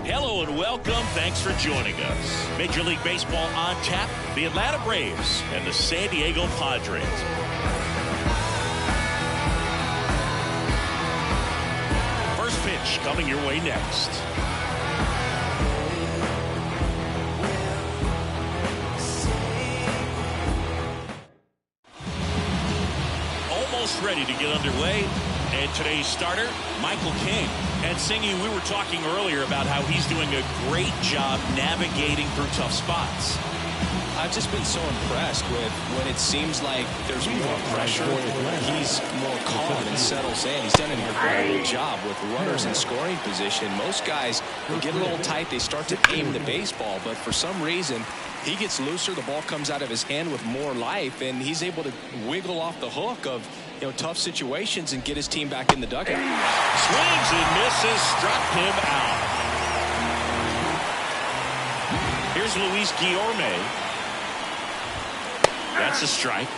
Hello and welcome. Thanks for joining us. Major League Baseball on tap, the Atlanta Braves and the San Diego Padres. First pitch coming your way next. Almost ready to get underway. And today's starter, Michael King. And Singy, we were talking earlier about how he's doing a great job navigating through tough spots. I've just been so impressed with when it seems like there's more pressure. He's more calm and settles in. He's done an incredible job with runners in scoring position. Most guys, they get a little tight. They start to aim the baseball. But for some reason, he gets looser. The ball comes out of his hand with more life. And he's able to wiggle off the hook of tough situations and get his team back in the dugout. Swings and misses, struck him out. Here's Luis Guillorme. That's a strike.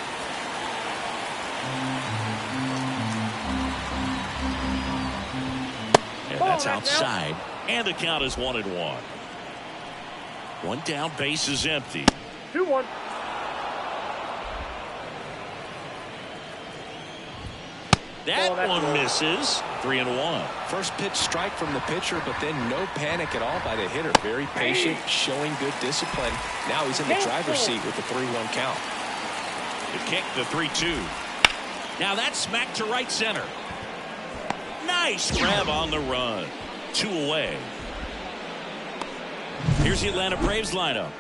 And that's outside. And the count is 1-1. One down, base is empty. 2-1. That one misses. 3-1. First pitch strike from the pitcher, but then no panic at all by the hitter. Very patient, showing good discipline. Now he's in the driver's seat with the 3-1 count. The kick, the 3-2. Now that's smacked to right center. Nice grab on the run. 2 away. Here's the Atlanta Braves lineup.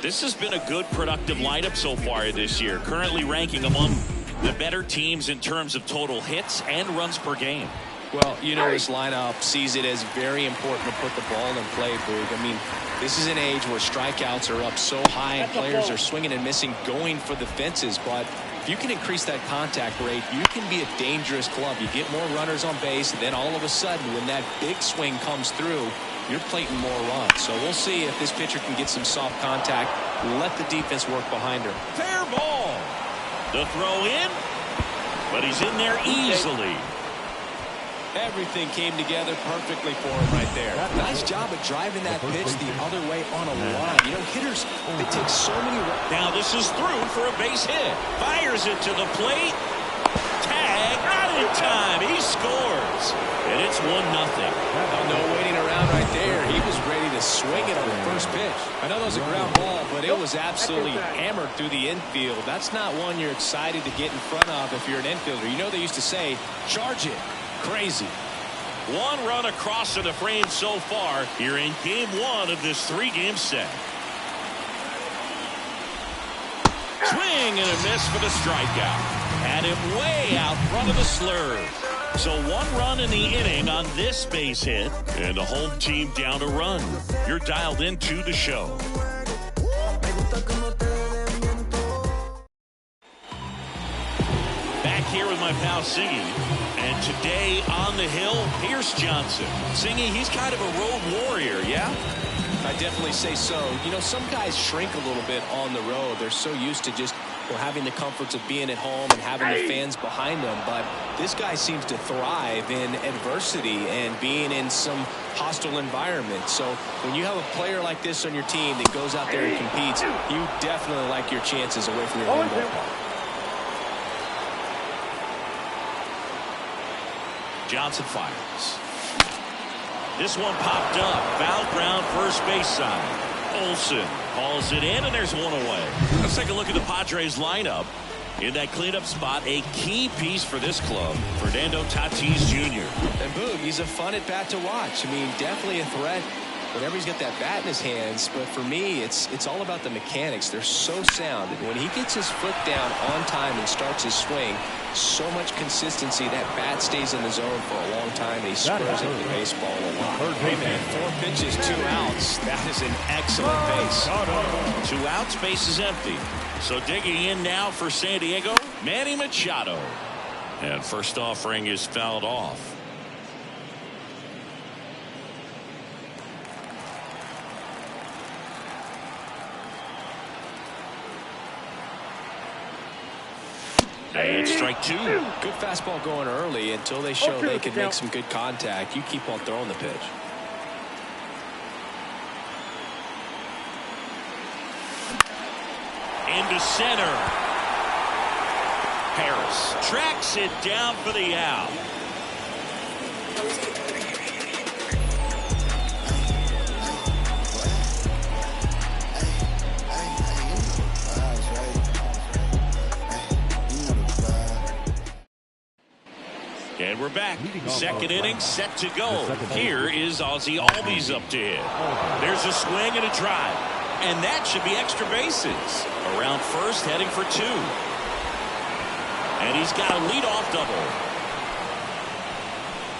This has been a good, productive lineup so far this year. Currently ranking among the better teams in terms of total hits and runs per game. Well, this lineup sees it as very important to put the ball in play, Boog. I mean, this is an age where strikeouts are up so high and players are swinging and missing, going for the fences. But if you can increase that contact rate, you can be a dangerous club. You get more runners on base, and then all of a sudden, when that big swing comes through, you're plating more runs. So we'll see if this pitcher can get some soft contact, let the defense work behind her. Fair ball. The throw in, but he's in there easily. Everything came together perfectly for him right there. Nice job of driving that pitch the other way on a line. Hitters, they take so many. Now this is through for a base hit. Fires it to the plate. Tag, not in time. He scores. And it's 1-0. No waiting around right there. He was ready to swing it on the first pitch. I know that was a ground ball, but it was absolutely hammered through the infield. That's not one you're excited to get in front of if you're an infielder. They used to say, charge it. Crazy. 1 run across to the frame so far here in game 1 of this 3-game set. Swing and a miss for the strikeout. Had him way out front of the slurve. So 1 run in the inning on this base hit, and the home team down a run. You're dialed into the show. Back here with my pal Singy. And today on the hill, Pierce Johnson. Singy, he's kind of a road warrior, yeah? I definitely say so. Some guys shrink a little bit on the road. They're so used to just having the comforts of being at home and having the fans behind them. But this guy seems to thrive in adversity and being in some hostile environment. So when you have a player like this on your team that goes out there and competes, you definitely like your chances away from your home ballpark. Johnson fires. This one popped up. Foul ground first base side. Olsen hauls it in, and there's 1 away. Let's take a look at the Padres lineup. In that cleanup spot, a key piece for this club, Fernando Tatis Jr. And Boog, he's a fun at bat to watch. Definitely a threat whenever he's got that bat in his hands. But for me, it's all about the mechanics. They're so sound. And when he gets his foot down on time and starts his swing, so much consistency. That bat stays in the zone for a long time. And he spurs into the baseball a lot. Hey, man, 4 pitches, 2 outs. That is an excellent base. 2 outs, base is empty. So digging in now for San Diego, Manny Machado. And first offering is fouled off. And strike two. Good fastball going early until they show they can make some good contact. You keep on throwing the pitch. Into center. Harris tracks it down for the out. And we're back. Second inning set to go. Here is Ozzie Albies up to hit. There's a swing and a drive. And that should be extra bases. Around first, heading for two. And he's got a leadoff double.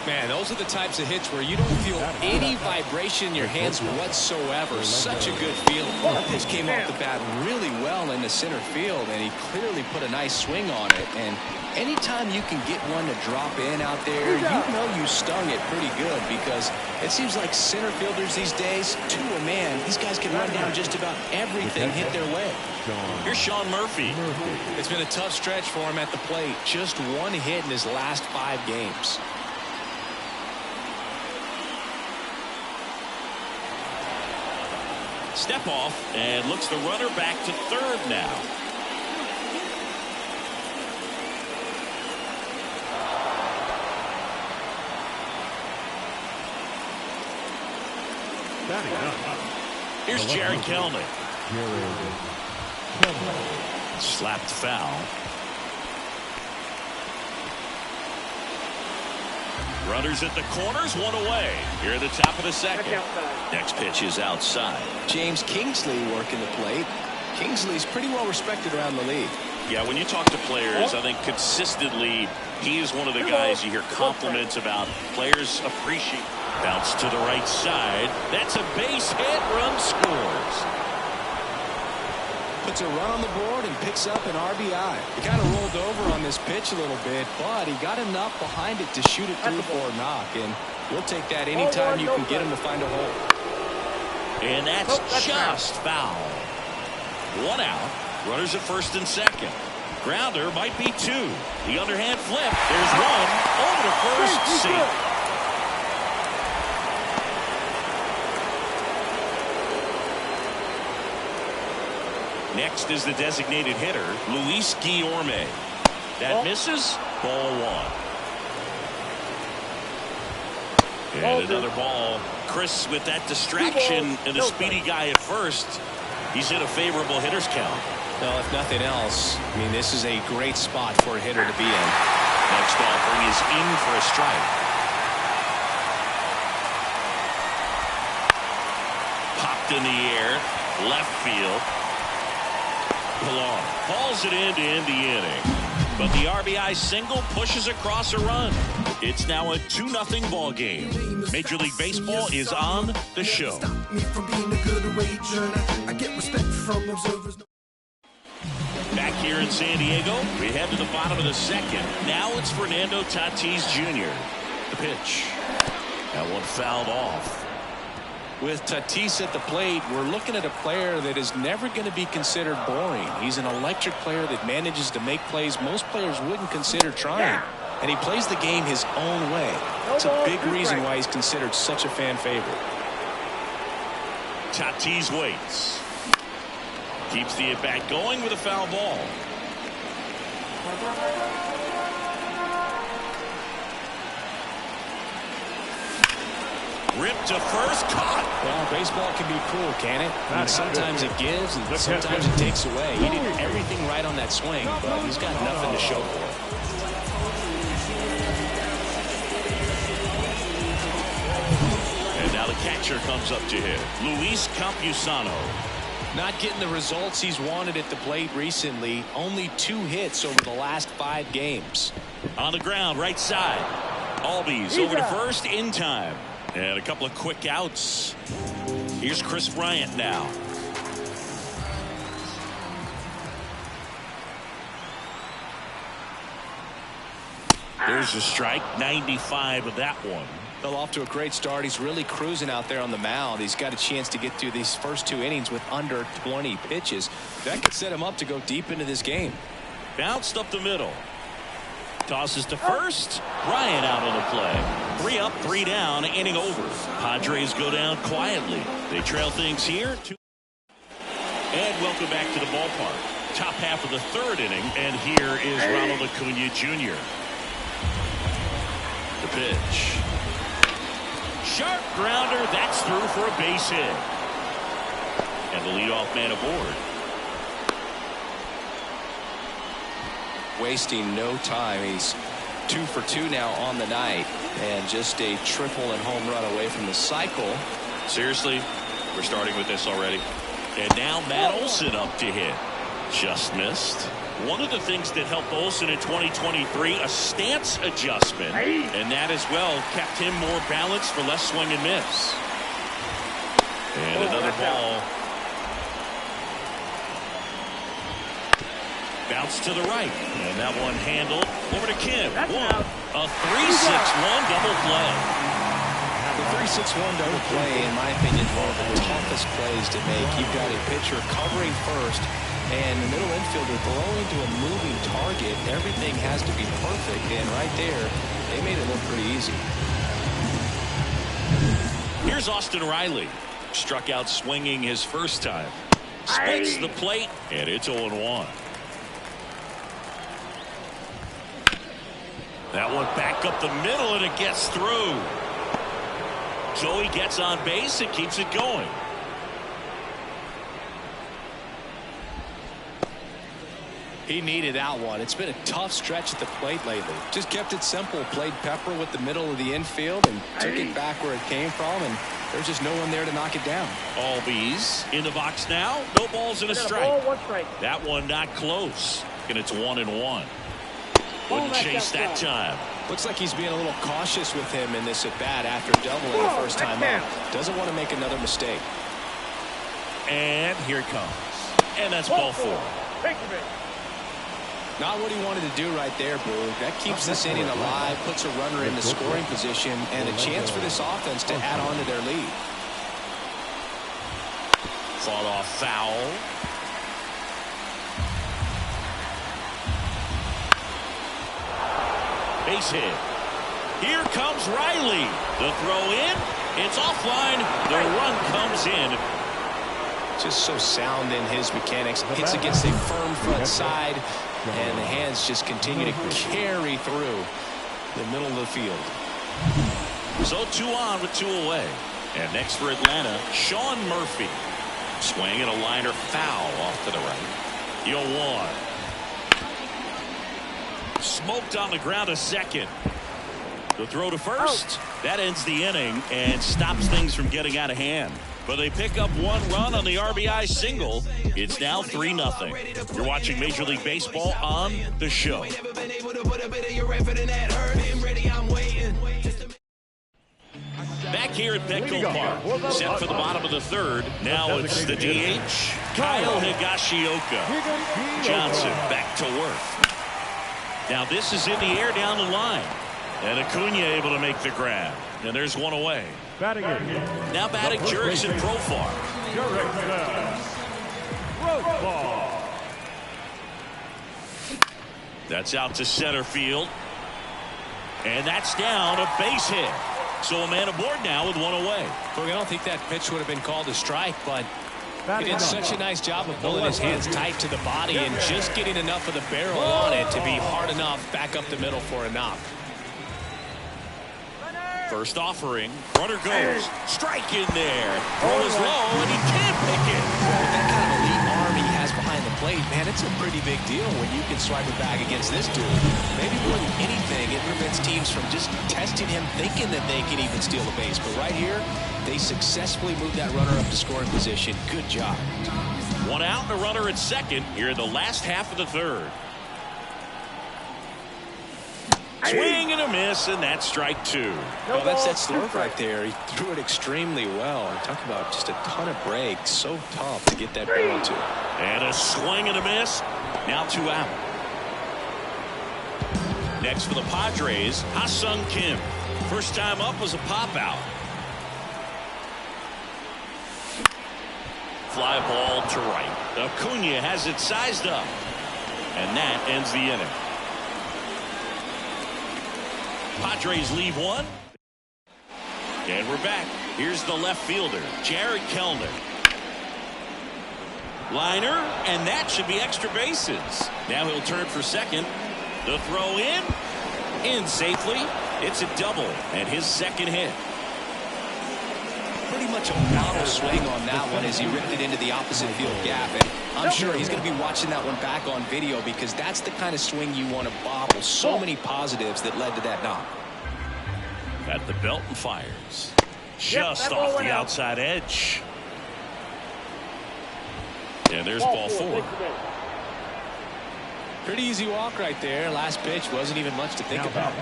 Man, those are the types of hits where you don't feel any vibration in your hands whatsoever. Such a good feeling. That pitch came off the bat really well into center field, and he clearly put a nice swing on it. And anytime you can get one to drop in out there, you know you stung it pretty good, because it seems like center fielders these days, to a man, these guys can run down just about everything hit their way. Here's Sean Murphy. It's been a tough stretch for him at the plate. Just one hit in his last 5 games. Step off and looks the runner back to third now. Here's Jared Kelnick. Slapped foul. Runners at the corners, one away. Here at the top of the second. Next pitch is outside. James Kingsley working the plate. Kingsley's pretty well respected around the league. Yeah, when you talk to players, I think consistently he is one of the guys you hear compliments about. Players appreciate. Bounce to the right side. That's a base hit. Run scores. Puts a run on the board and picks up an RBI. He kind of rolled over on this pitch a little bit, but he got enough behind it to shoot it through for a knock, and you'll take that anytime you can get him to find a hole. And that's just foul. One out. Runners at first and second. Grounder might be two. The underhand flip. There's one. Over to first. Safe. Next is the designated hitter, Luis Guillorme. That misses. Ball one. And another ball. Chris, with that distraction and a speedy guy at first, he's in a favorable hitter's count. Well, if nothing else, I mean, this is a great spot for a hitter to be in. Next offering is in for a strike. Popped in the air. Left field. Pilar hauls it in to end the inning. But the RBI single pushes across a run. It's now a 2-0 ball game. Major League Baseball is on the show. Back here in San Diego, we head to the bottom of the second. Now it's Fernando Tatis Jr. The pitch. That one fouled off. With Tatis at the plate, we're looking at a player that is never going to be considered boring. He's an electric player that manages to make plays most players wouldn't consider trying. And he plays the game his own way. It's a big reason why he's considered such a fan favorite. Tatis waits. Keeps the at-bat going with a foul ball. Ripped to first, caught. Well, baseball can be cruel, can it? I mean, sometimes it gives and sometimes it takes away. He did everything right on that swing, but he's got nothing to show for it. And now the catcher comes up to hit. Luis Campusano. Not getting the results he's wanted at the plate recently. Only 2 hits over the last 5 games. On the ground, right side. Albies over to first in time. And a couple of quick outs. Here's Chris Bryant now. There's a strike. 95 of that one. Well, off to a great start. He's really cruising out there on the mound. He's got a chance to get through these first 2 innings with under 20 pitches. That could set him up to go deep into this game. Bounced up the middle. Tosses to first. Bryant out on the play. 3 up, 3 down, inning over. Padres go down quietly. They trail things here. And welcome back to the ballpark. Top half of the 3rd inning, and here is Ronald Acuna Jr. The pitch. Sharp grounder. That's through for a base hit. And the leadoff man aboard. Wasting no time. He's 2 for 2 now on the night, and just a triple and home run away from the cycle. Seriously, we're starting with this already. And now Matt Olson up to hit. Just missed. One of the things that helped Olson in 2023, a stance adjustment, and that as well kept him more balanced for less swing and miss. And another ball. Bounce to the right, and that one handled over to Kim. A 3-6-1 double play. The 3-6-1 double play, in my opinion, is one of the toughest plays to make. You've got a pitcher covering first, and the middle infielder throwing to a moving target. Everything has to be perfect, and right there, they made it look pretty easy. Here's Austin Riley. Struck out swinging his first time. Splits the plate, and it's 0-1. That one back up the middle, and it gets through. Joey gets on base and keeps it going. He needed that one. It's been a tough stretch at the plate lately. Just kept it simple. Played pepper with the middle of the infield and took it back where it came from, and there's just no one there to knock it down. All bees in the box now. No balls and a strike. That one not close. And it's 1-1. Wouldn't chase that time. Looks like he's being a little cautious with him in this at-bat after doubling the first time up. Doesn't want to make another mistake. And here it comes. And that's ball 4. Not what he wanted to do right there, Boog. That keeps this inning alive, puts a runner in the scoring position, and a chance for this offense to add on to their lead. Fought off foul. Base hit. Here comes Riley. The throw in. It's offline. The run comes in. Just so sound in his mechanics. Hits against a firm front side, and the hands just continue to carry through the middle of the field. So 2 on with 2 away. And next for Atlanta, Sean Murphy. Swing and a liner foul off to the right. 0-1. Smoked on the ground a second. The throw to first. That ends the inning and stops things from getting out of hand. But they pick up 1 run on the RBI single. It's now 3-0. You're watching Major League Baseball on The Show. Back here at Petco Park, set for the bottom of the 3rd. Now it's the DH, Kyle Higashioka. Johnson back to work. Now this is in the air down the line. And Acuna able to make the grab. And there's 1 away. Now batting Jurickson Profar. That's out to center field. And that's down, a base hit. So a man aboard now with 1 away. I don't think that pitch would have been called a strike, but he did such a nice job of pulling his hands tight to the body and just getting enough of the barrel on it to be hard enough back up the middle for a knock. First offering, runner goes, strike in there. Throw is low, and he can't pick it. With that kind of elite arm he has behind the plate, man, it's a pretty big deal when you can swipe it back against this dude. Maybe more than anything, it prevents teams from just testing him, thinking that they can even steal a base. But right here, they successfully moved that runner up to scoring position. Good job. 1 out and a runner at second here in the last half of the 3rd. Swing and a miss, and that's strike 2. Well, that's that slurve right there. He threw it extremely well. Talk about just a ton of breaks. So tough to get that barrel to. And a swing and a miss. Now 2 out. Next for the Padres, Ha-Sung Kim. First time up was a pop out. Fly ball to right. Acuna has it sized up. And that ends the inning. Padres leave one. And we're back. Here's the left fielder, Jared Kellner. Liner, and that should be extra bases. Now he'll turn for second. The throw in safely. It's a double, and his second hit. Pretty much a model swing on that one as he ripped it into the opposite field gap. And I'm sure he's going to be watching that one back on video because that's the kind of swing you want to bottle. So many positives that led to that knock. At the belt and fires. Just off the outside edge. And there's ball 4. Pretty easy walk right there. Last pitch wasn't even much to think about.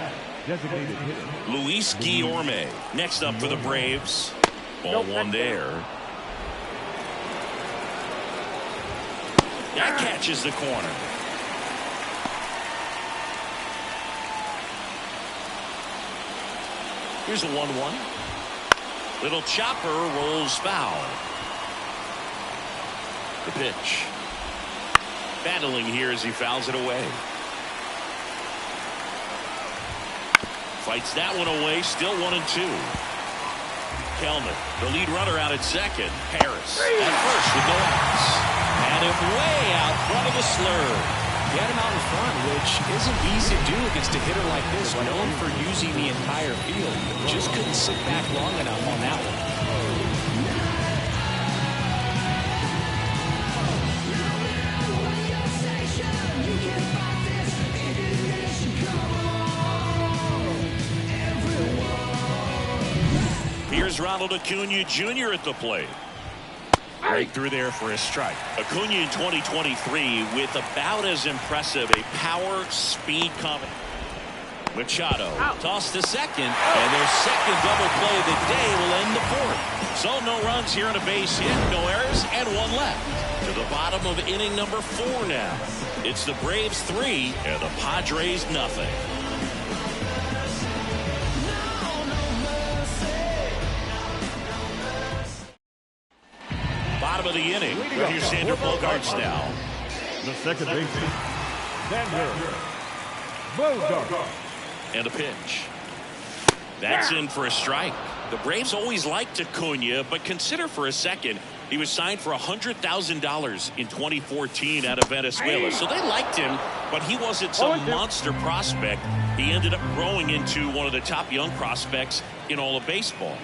Luis Guillorme next up for the Braves. Ball 1 there. That catches the corner. Here's a 1-1. Little chopper rolls foul. The pitch. Battling here as he fouls it away. Fights that one away. Still 1-2. Kellner, the lead runner out at second. Harris at first with no outs. Had him way out front of the slurve. He had him out in front, which isn't easy to do against a hitter like this, known for using the entire field. Just couldn't sit back long enough on that one. Here's Ronald Acuna Jr. at the plate. Right through there for a strike. Acuna in 2023 with about as impressive a power speed combination. Machado tossed to second, and their second double play of the day will end the 4th. So no runs here on a base hit, no errors, and 1 left. To the bottom of inning number 4 now. It's the Braves 3 and the Padres nothing. Bottom of the inning. Here's Xander Bogaerts now. The second baseman, Xander Bogaerts. And a pitch. That's in for a strike. The Braves always liked Acuna, but consider for a second he was signed for $100,000 in 2014 out of Venezuela. So they liked him, but he wasn't some monster prospect. He ended up growing into one of the top young prospects in all of baseball.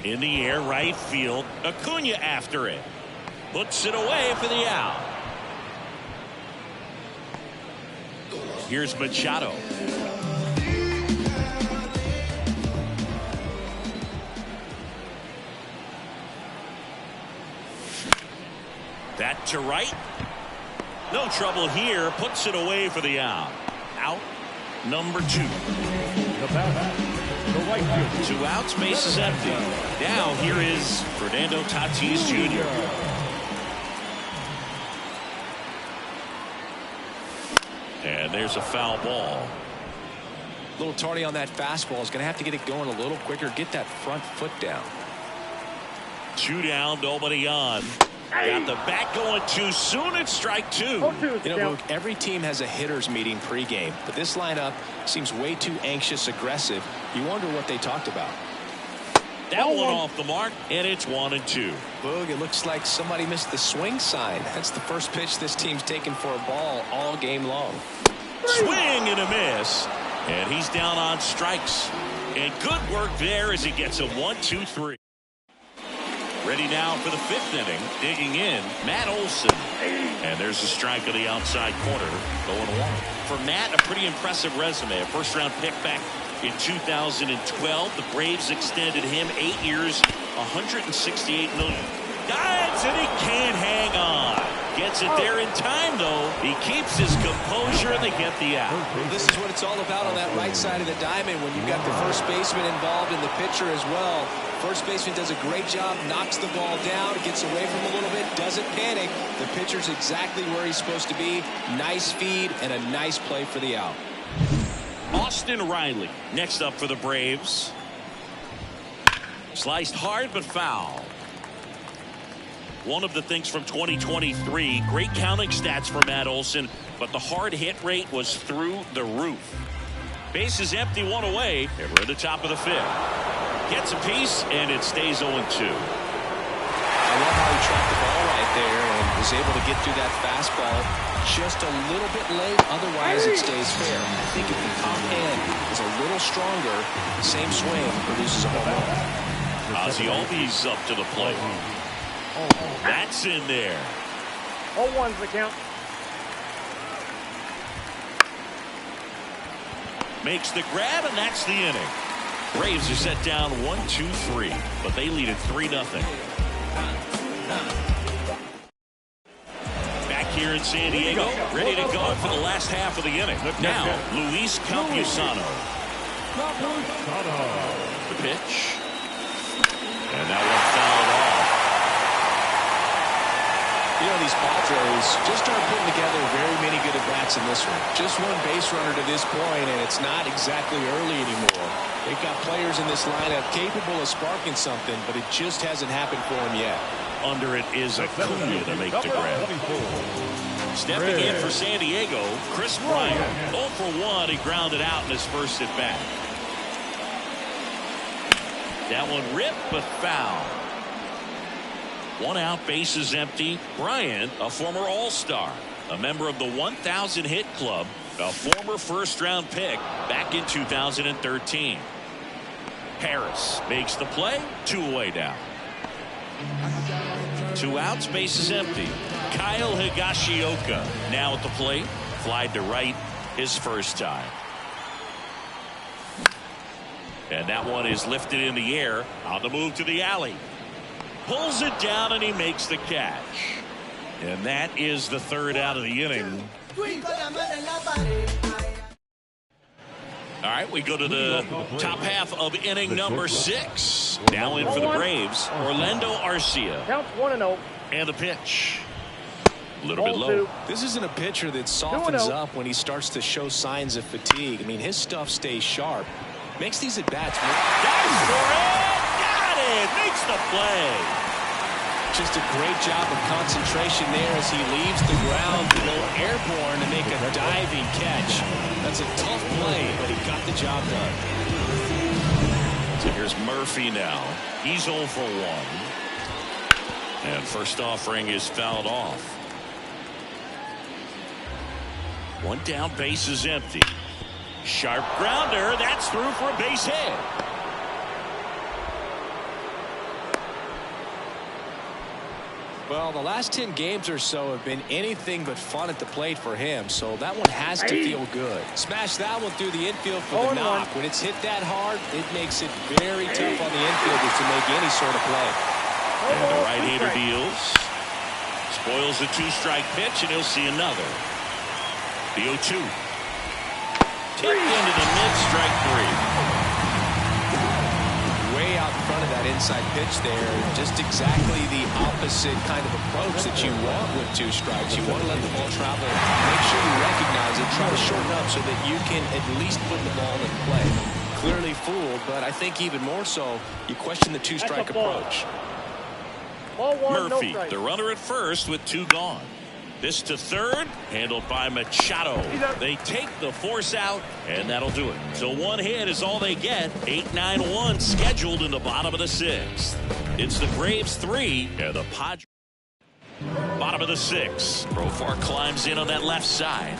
In the air, right field. Acuna after it. Puts it away for the out. Here's Machado. That to right. No trouble here. Puts it away for the out. Out number 2. The batter, the right fielder. 2 outs, base is empty. Now here is Fernando Tatis Jr. And there's a foul ball. A little tardy on that fastball. Is going to have to get it going a little quicker. Get that front foot down. 2 down, nobody on. Got the bat going too soon. It's strike 2. You know, Luke, every team has a hitters meeting pregame, but this lineup seems way too anxious, aggressive. You wonder what they talked about. That one off the mark, and it's 1-2. Boog, it looks like somebody missed the swing sign. That's the first pitch this team's taken for a ball all game long. Swing and a miss, and he's down on strikes. And good work there as he gets a 1-2-3. Ready now for the 5th inning. Digging in, Matt Olson. And there's a strike on the outside corner. 0-1. For Matt, a pretty impressive resume. A first-round pick back in 2012. The Braves extended him 8 years, $168 million. Dives, and he can't hang on. Gets it there in time, though. He keeps his composure, and they get the out. Well, this is what it's all about on that right side of the diamond when you've got the first baseman involved and the pitcher as well. First baseman does a great job, knocks the ball down, gets away from him a little bit, doesn't panic. The pitcher's exactly where he's supposed to be. Nice feed and a nice play for the out. Austin Riley next up for the Braves. Sliced hard but foul. One of the things from 2023, great counting stats for Matt Olson, but the hard hit rate was through the roof. Base is empty, one away, and we're at the top of the fifth. Gets a piece, and it stays 0-2. I love how he tracked the ball right there and was able to get through that fastball just a little bit late. Otherwise, it stays fair. I think if the top hand is a little stronger, the same swing produces a home run. Ozzie Albies up to the plate. That's in there. 0-1's the count. Makes the grab, and that's the inning. Braves are set down 1-2-3, but they lead it 3-0. Back here in San Diego, ready to go for the last half of the inning. Now, Luis Campusano. The pitch. And that one fouled off. You know, these Padres just aren't putting together very many good at-bats in this one. Just one base runner to this point, and it's not exactly early anymore. They've got players in this lineup capable of sparking something, but it just hasn't happened for them yet. Under it is Acuna to make the grab. Stepping in for San Diego, Chris Bryant. 0 for 1. He grounded out in his first at-bat. That one ripped, but foul. One out, bases empty. Bryant, a former All-Star, a member of the 1,000 hit club, a former first-round pick back in 2013. Harris makes the play. 2 away now. 2 outs, bases empty. Kyle Higashioka now at the plate. Flied to right his first time. And that one is lifted in the air on the move to the alley. Pulls it down, and he makes the catch. And that is the 3rd out of the inning. All right, we go to the top half of inning number 6. Now in for the Braves, Orlando Arcia. Counts 1-0. And the pitch. A little bit low. This isn't a pitcher that softens up when he starts to show signs of fatigue. I mean, his stuff stays sharp. Makes these at-bats more. Dives for it! Got it! Makes the play. Just a great job of concentration there as he leaves the ground to go airborne to make a diving catch. That's a tough play, but he got the job done. So here's Murphy now. He's 0 for 1. And first offering is fouled off. 1 down, base is empty. Sharp grounder. That's through for a base hit. Well, the last 10 games or so have been anything but fun at the plate for him, so that one has to feel good. Smash that one through the infield for the knock. When it's hit that hard, it makes it very tough on the infielders to make any sort of play. And the right-hander deals. Spoils the 2-strike pitch, and he'll see another. The 0-2. Tipped into the mid-strike 3. Way out in front of that inside pitch there. Just exactly the opposite kind of approach that you want with 2 strikes. You want to let the ball travel. Make sure you recognize it. Try to shorten up so that you can at least put the ball in play. Clearly fooled, but I think even more so, you question the 2-strike approach. Murphy, the runner at first with 2 gone. This to third, handled by Machado. They take the force out, and that'll do it. So 1 hit is all they get. 8-9-1 scheduled in the bottom of the 6th. It's the Braves 3 and the Padres. Bottom of the 6th. Profar climbs in on that left side.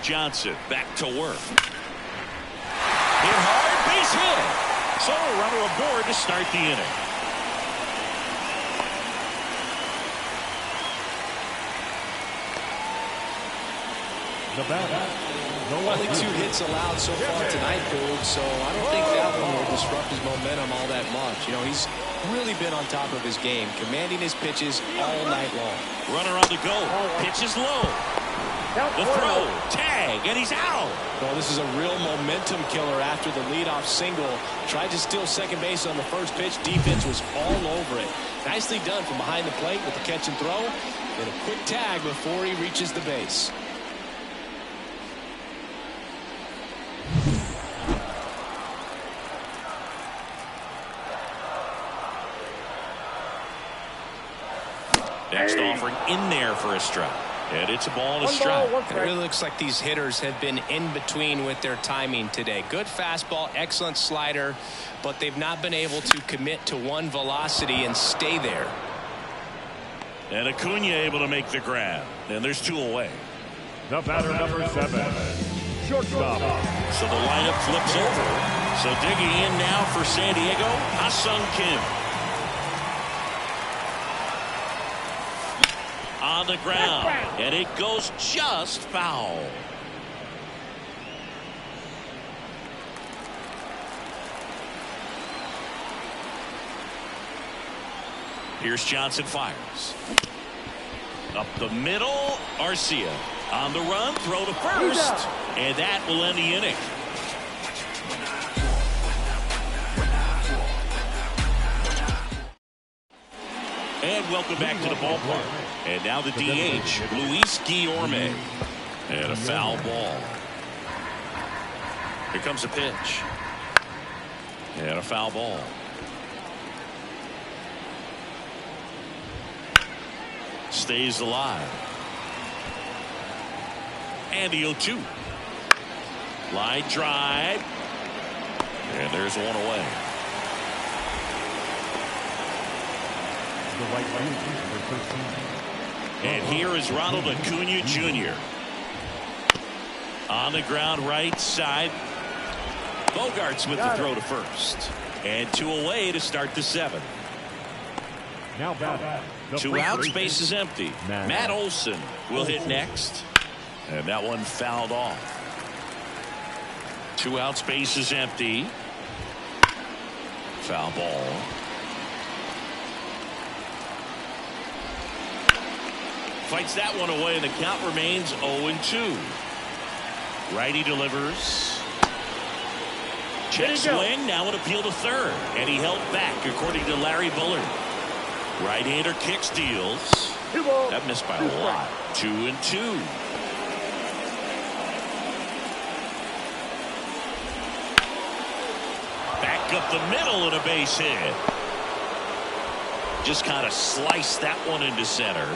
Johnson back to work. Hit hard, base hit. So a runner aboard to start the inning. Only 2 hits allowed so far tonight, Boog, so I don't think that one will disrupt his momentum all that much. You know, he's really been on top of his game, commanding his pitches all night long. Runner on the go. Pitch is low. The throw. Tag, and he's out. Well, this is a real momentum killer after the leadoff single. Tried to steal second base on the first pitch. Defense was all over it. Nicely done from behind the plate with the catch and throw. And a quick tag before he reaches the base. Next offering in there for a strike. And it's a ball and a strike. It really looks like these hitters have been in between with their timing today. Good fastball, excellent slider, but they've not been able to commit to one velocity and stay there. And Acuna able to make the grab. And there's 2 away. The batter, number 7, shortstop. So the lineup flips over. So digging in now for San Diego, Ha-Sung Kim. On the ground, and it goes just foul. Here's Johnson fires. Up the middle, Arcia. On the run, throw to first. And that will end the inning. And welcome back to the ballpark. And now the DH, Luis Guillorme. And a foul ball. Here comes a pitch. And a foul ball. Stays alive. And the 0-2. Line drive. And there's one away. And here is Ronald Acuna Jr. On the ground right side. Bogarts with the throw to first. And 2 away to start the 7th. Now batting. 2 outs, base is empty. Matt Olson will hit next. And that one fouled off. 2 outs, base is empty. Foul ball. Fights that one away, and the count remains 0-2. Righty delivers. Check swing, now an appeal to third. And he held back, according to Larry Bullard. Right-hander kick steals. That missed by a lot. 2-2. Back up the middle and a base hit. Just kind of sliced that one into center.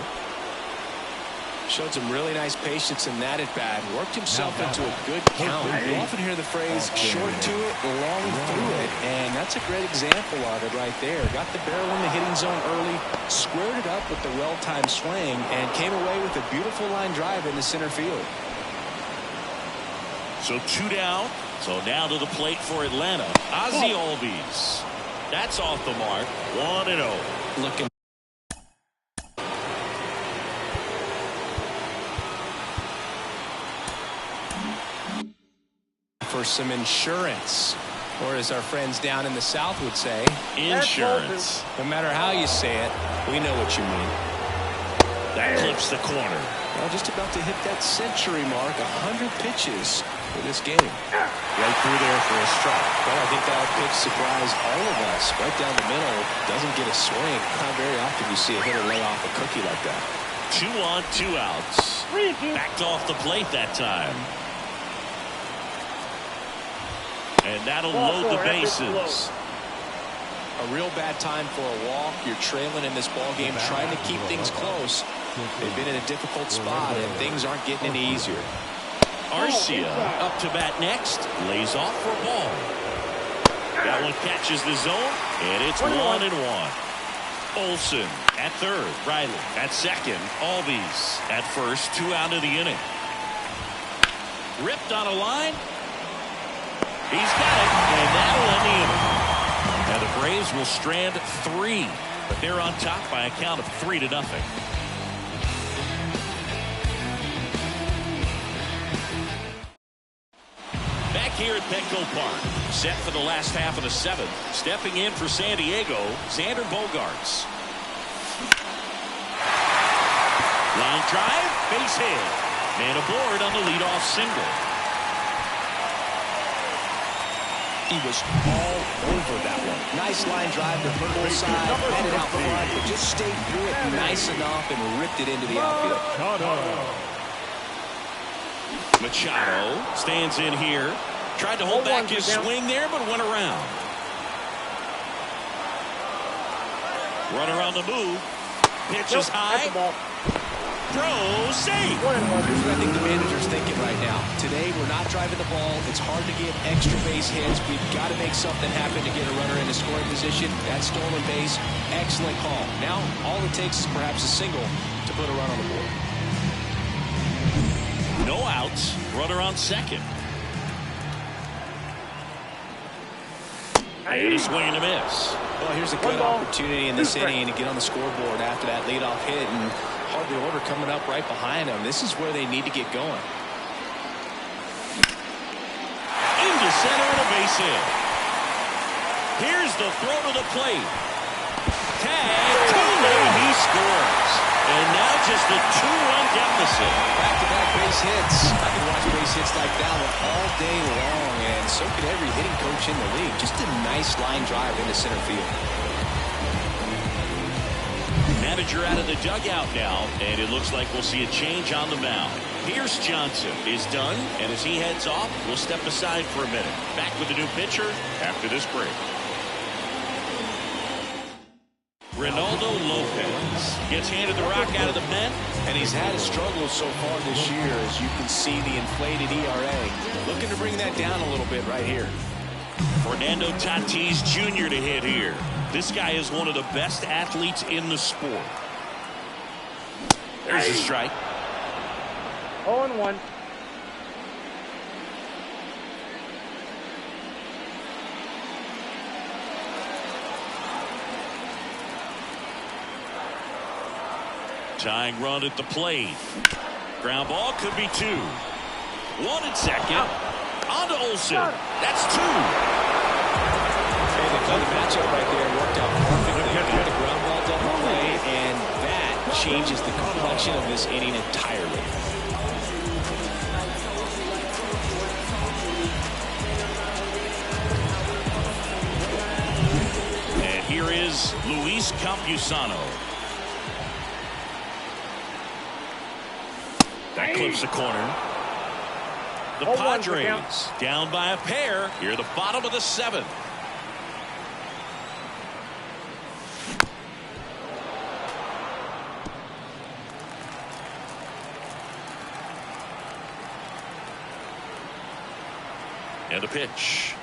Showed some really nice patience in that at bat. Worked himself into a good count. You often hear the phrase short to it, long through it, and that's a great example of it right there. Got the barrel in the hitting zone early, squared it up with the well-timed swing, and came away with a beautiful line drive into center field. So 2 down. So now to the plate for Atlanta. Ozzie Albies. That's off the mark. 1-0. Looking for some insurance, or as our friends down in the South would say, insurance. No matter how you say it, we know what you mean. That clips the corner. Well, just about to hit that century mark. 100 pitches for this game. Right through there for a strike. Well, I think that pitch surprised all of us. Right down the middle, doesn't get a swing. Not very often you see a hitter lay off a cookie like that. 2 on, 2 outs. Backed off the plate that time. And that'll load the bases. A real bad time for a walk. You're trailing in this ball game, trying to keep things close. They've been in a difficult spot, and things aren't getting any easier. Arcia up to bat next. Lays off for a ball. That one catches the zone, and it's 1-1. Olson at third. Riley at second. Albies at first. 2 out of the inning. Ripped on a line. He's got it, and that'll end the inning. And the Braves will strand 3, but they're on top by a count of 3-0. Back here at Petco Park, set for the last half of the 7th. Stepping in for San Diego, Xander Bogarts. Line drive, base hit. Man aboard on the leadoff single. He was all over that one. Nice line drive to purple side, headed out front, but just stayed through it nice enough and ripped it into the outfield. Machado stands in here. Tried to hold back his swing there, but went around. Runner on the move. Pitch is high. Throw, safe. Here's what I think the manager's thinking right now. Today, we're not driving the ball. It's hard to get extra base hits. We've got to make something happen to get a runner in a scoring position. That stolen base, excellent call. Now, all it takes is perhaps a single to put a run on the board. No outs. Runner on second. And a swing and a miss. Well, here's a good opportunity in this inning to get on the scoreboard after that leadoff hit, and hardly order coming up right behind them. This is where they need to get going. Into center and a base hit. Here's the throw to the plate. Tag, he scores. And now just a 2-run deficit. Back-to-back base hits. I could watch base hits like that one all day long, and so could every hitting coach in the league. Just a nice line drive into center field. Manager out of the dugout now, and it looks like we'll see a change on the mound. Pierce Johnson is done, and as he heads off, we'll step aside for a minute. Back with the new pitcher after this break. Ronaldo Lopez gets handed the rock out of the pen. And he's had his struggles so far this year, as you can see the inflated ERA. Looking to bring that down a little bit right here. Fernando Tatis Jr. to hit here. This guy is one of the best athletes in the sport. There's a strike. 0-1. Tying run at the plate. Ground ball could be 2. 1 at second. On to Olsen. That's 2. Hey, the matchup right there worked out perfectly. Got the ground ball double play, and that changes the complexion of this inning entirely. And here is Luis Campusano. That clips the corner. The Padres down by a pair here at the bottom of the 7th. And a pitch.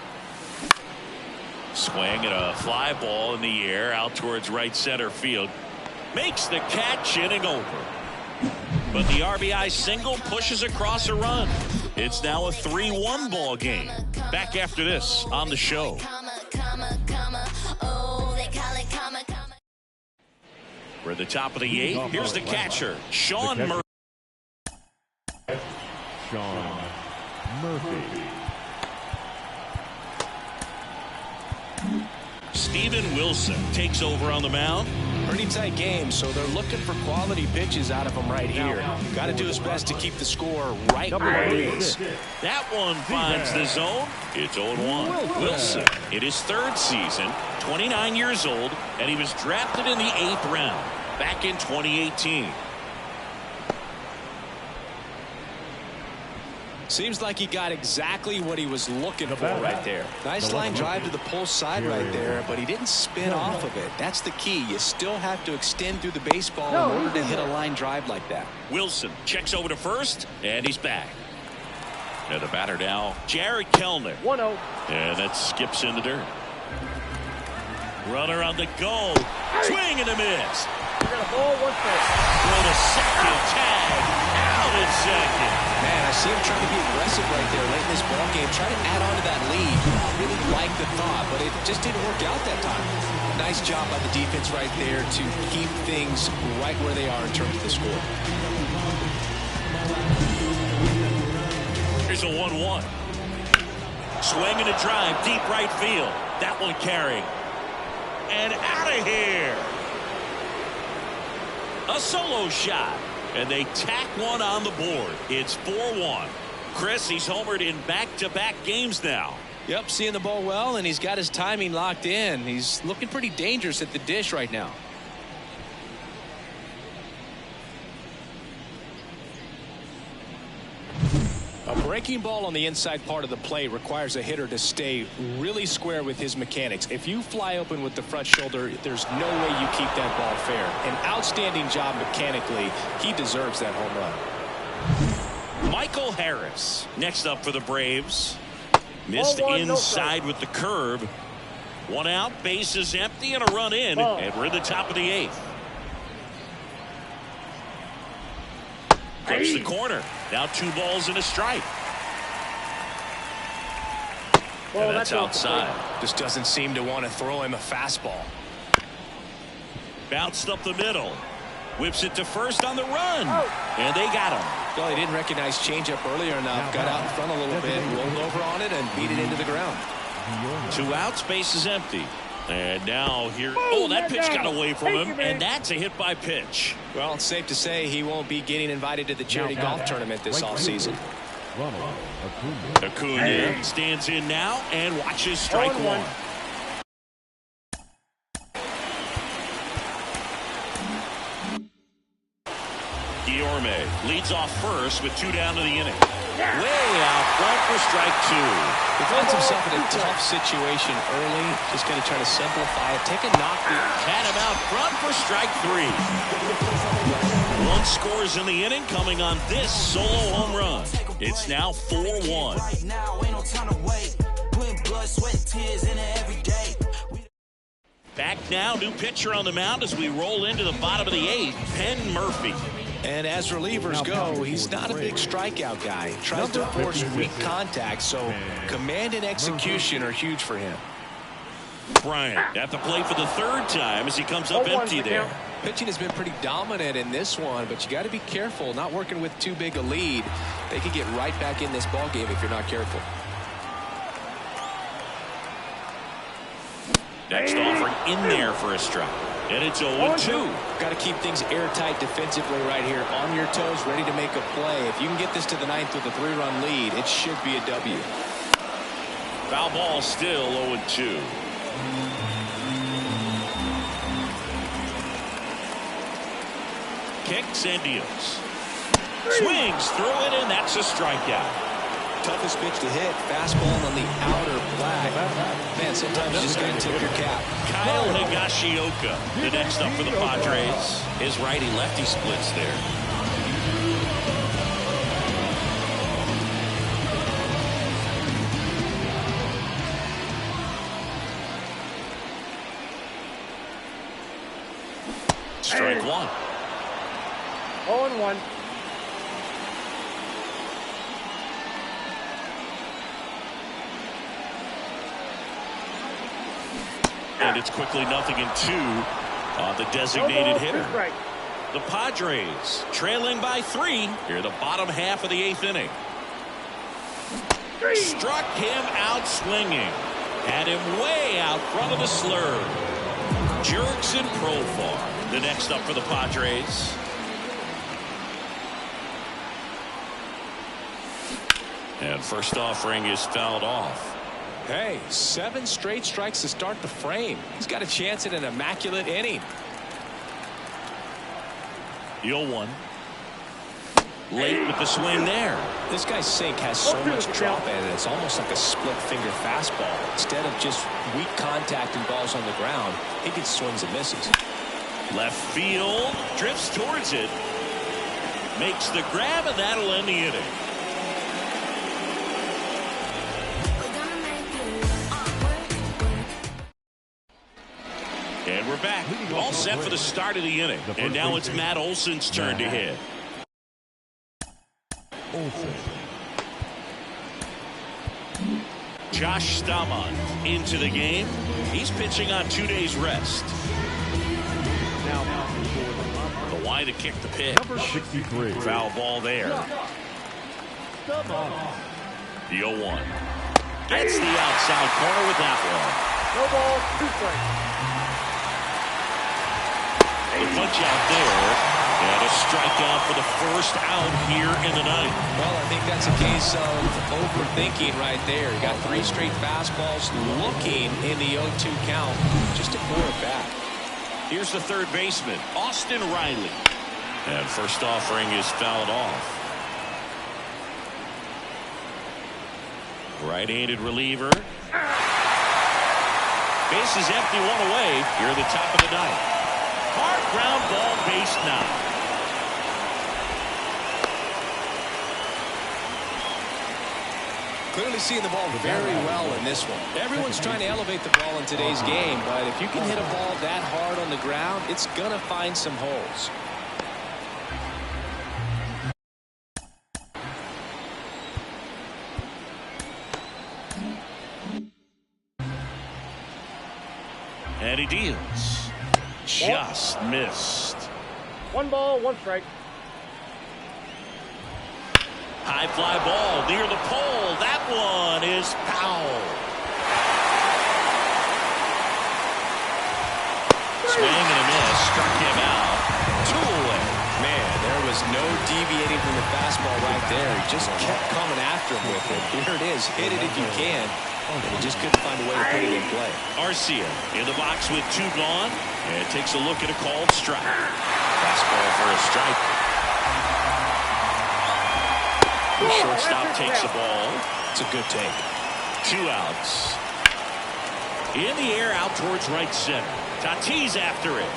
Swing and a fly ball in the air out towards right center field. Makes the catch, inning over. But the RBI single pushes across a run. It's now a 3-1 ball game. Back after this on the show. We're at the top of the 8th. Here's the catcher, Sean Murphy. Sean Murphy. Steven Wilson takes over on the mound. Pretty tight game, so they're looking for quality pitches out of him right here. Got to do his best to keep the score right where it is. That one finds the zone. It's 0-1. Wilson in his 3rd season, 29 years old, and he was drafted in the 8th round back in 2018. Seems like he got exactly what he was looking for right there. Nice line drive to the pole side right there, but he didn't spin off of it. That's the key. You still have to extend through the baseball in order to hit a line drive like that. Wilson checks over to first, and he's back. And the batter now, Jared Kellner. 1-0. And that skips in the dirt. Runner on the go. Swing and a miss. We're going to ball 1 first. Throw to second. Tag. Out at second. Man, I see him trying to be aggressive right there late in this ball game. Try to add on to that lead. Really like the thought, but it just didn't work out that time. Nice job by the defense right there to keep things right where they are in terms of the score. Here's a 1-1. Swing and a drive, deep right field. That one carrying. And out of here. A solo shot. And they tack one on the board. It's 4-1. Chris, he's homered in back-to-back games now. Yep, seeing the ball well, and he's got his timing locked in. He's looking pretty dangerous at the dish right now. A break. breaking ball on the inside part of the plate requires a hitter to stay really square with his mechanics. If you fly open with the front shoulder, there's no way you keep that ball fair. An outstanding job mechanically. He deserves that home run. Michael Harris next up for the Braves. Missed 0-1, inside with the curve. One out, base is empty, and a run in, and we're in the top of the 8th. Goes the corner. Now 2 balls and a strike. And that's outside. Just doesn't seem to want to throw him a fastball. Bounced up the middle. Whips it to first on the run. And they got him. Well, he didn't recognize changeup earlier enough. Got out in front a little bit, rolled over on it, and beat it into the ground. 2 outs, base is empty. And now here, oh, that pitch got away from him, and that's a hit by pitch. Well, it's safe to say he won't be getting invited to the charity golf tournament this offseason. Acuna stands in now and watches strike 1. Guillorme leads off first with 2 down to the inning. Way out front for strike 2. He finds himself in a tough situation early. Just going to try to simplify it. Take a knock. Had him out front for strike 3. 1 scores in the inning coming on this solo home run. It's now 4-1. Back now, new pitcher on the mound as we roll into the bottom of the 8th, Penn Murphy. And as relievers go, he's not a big strikeout guy. He tries to force weak contact, so command and execution are huge for him. Bryant at the plate for the 3rd time as he comes up empty there. Pitching has been pretty dominant in this one, but you got to be careful. Not working with too big a lead. They could get right back in this ball game if you're not careful. Next offering in there for a strike. And it's 0-2. Got to keep things airtight defensively right here. On your toes, ready to make a play. If you can get this to the 9th with a 3-run lead, it should be a W. Foul ball still 0-2. Kicks and deals. Swings through it, and that's a strikeout. Toughest pitch to hit, fastball on the outer black. Man, sometimes you just got to tip your cap. Kyle Higashioka, the next up for the Padres. His righty-lefty splits there. Strike 1. 0-1. And it's quickly 0-2 on the designated hitter. The Padres trailing by 3 here the bottom half of the 8th inning. Struck him out swinging. Had him way out front of the slurve. Jerks and Profar, the next up for the Padres. And first offering is fouled off. Hey, 7 straight strikes to start the frame. He's got a chance at an immaculate inning. 0-1. Late with the swing there. This guy's sink has so much drop in it. It's almost like a split finger fastball. Instead of just weak contact and balls on the ground, he gets swings and misses. Left field, drifts towards it. Makes the grab, and that'll end the inning. And we're back. All set for the start of the inning. And now it's Matt Olson's turn to hit. Josh Staumont into the game. He's pitching on 2 days rest. The wide to kick the pitch. Number 63. Foul ball there. The 0-1. Gets the outside corner with that one. No ball, 2 strikes. The punch out there, and a strikeout for the first out here in the ninth. Well, I think that's a case of overthinking right there. You got 3 straight fastballs looking in the 0-2 count just to pour it back. Here's the third baseman, Austin Riley. And first offering is fouled off. Right-handed reliever. Bases empty, one away here at the top of the ninth. Hard ground ball, base now. Clearly seeing the ball very well in this one. Everyone's trying to elevate the ball in today's game, but if you can hit a ball that hard on the ground, it's going to find some holes. And he deals. Just missed. 1 ball, 1 strike. High fly ball near the pole. That one is foul. Swing and a miss. Struck him out. 2 away. Man, there was no deviating from the fastball right there. He just kept coming after him with it. Here it is. Hit it if you can. And he just couldn't find a way to put it in play. Arcia in the box with 2 gone. And takes a look at a called strike. Fastball for a strike. The shortstop takes the ball. It's a good take. 2 outs. In the air out towards right center. Tatis after it.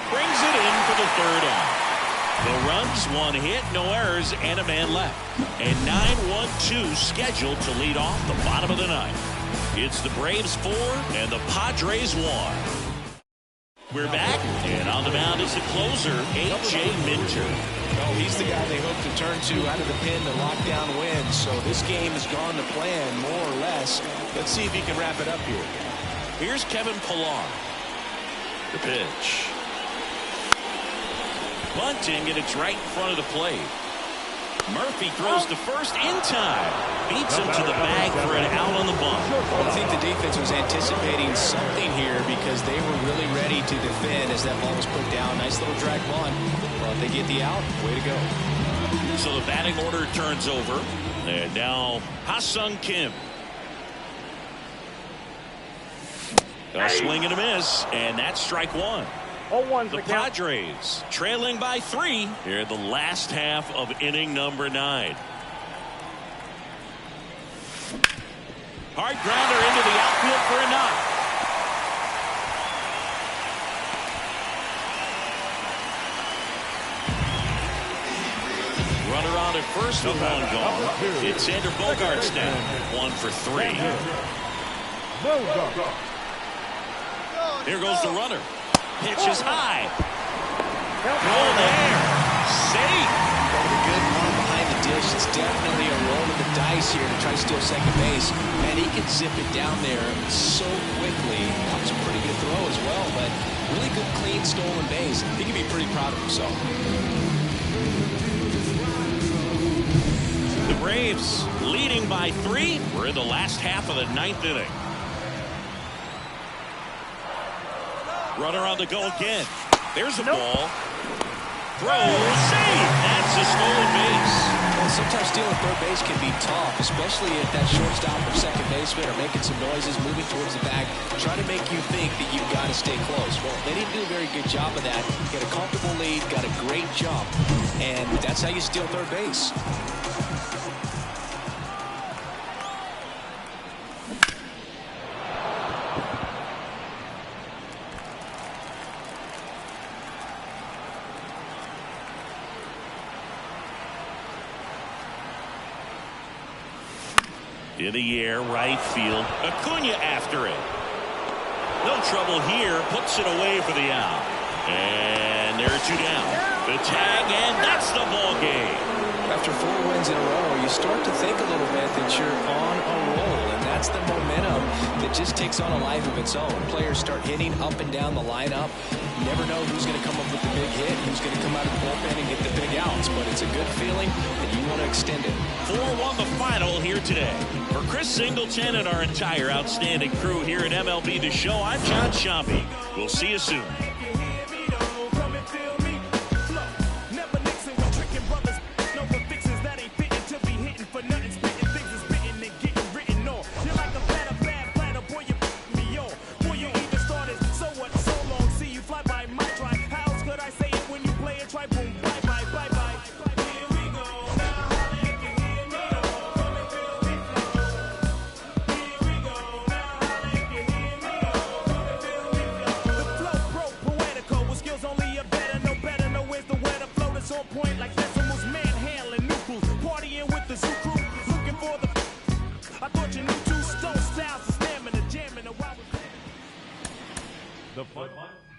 Brings it in for the 3rd out. No runs, 1 hit, no errors, and a man left. And 9-1-2 scheduled to lead off the bottom of the ninth. It's the Braves 4 and the Padres 1. We're back, and on the mound is the closer, A.J. Minter. Well, he's the guy they hope to turn to out of the pen to lock down wins. So this game has gone to plan, more or less. Let's see if he can wrap it up here. Here's Kevin Pillar. The pitch. Bunting, and it's right in front of the plate. Murphy throws to first in time. Beats him to the bag for an out on the bunt. Well, I think the defense was anticipating something here because they were really ready to defend as that ball was put down. Nice little drag bunt. Well, if they get the out, way to go. So the batting order turns over. And now Ha-Sung Kim. A swing and a miss, and that's strike 1. 0-1 The Padres trailing by 3 here in the last half of inning number 9. Hard grounder into the outfield for a knock. Runner on at first with 1 gone. It's Xander Bogaerts now. 1 for 3. Here goes the runner. Pitch is high. Roll there. Safe. A good run behind the dish. It's definitely a roll of the dice here to try to steal second base. And he can zip it down there so quickly. That was a pretty good throw as well, but really good, clean, stolen base. He can be pretty proud of himself. The Braves leading by 3. We're in the last half of the 9th inning. Runner on the go again. There's a ball. Throw, save. That's a stolen base. Well, sometimes stealing third base can be tough, especially if that shortstop or second baseman are making some noises, moving towards the bag, trying to make you think that you've got to stay close. Well, they didn't do a very good job of that. Got a comfortable lead, got a great jump, and that's how you steal third base. In the air, right field. Acuna after it. No trouble here. Puts it away for the out. And there are 2 down. The tag, and that's the ball game. After 4 wins in a row, you start to think a little bit that you're on a roll, and that's the momentum that just takes on a life of its own. Players start hitting up and down the lineup. You never know who's going to come up with the big hit, who's going to come out of the bullpen and get the big outs, but it's a good feeling, and you want to extend it. 4-1 the final here today. For Chris Singleton and our entire outstanding crew here at MLB The Show, I'm John Sciambi. We'll see you soon. The final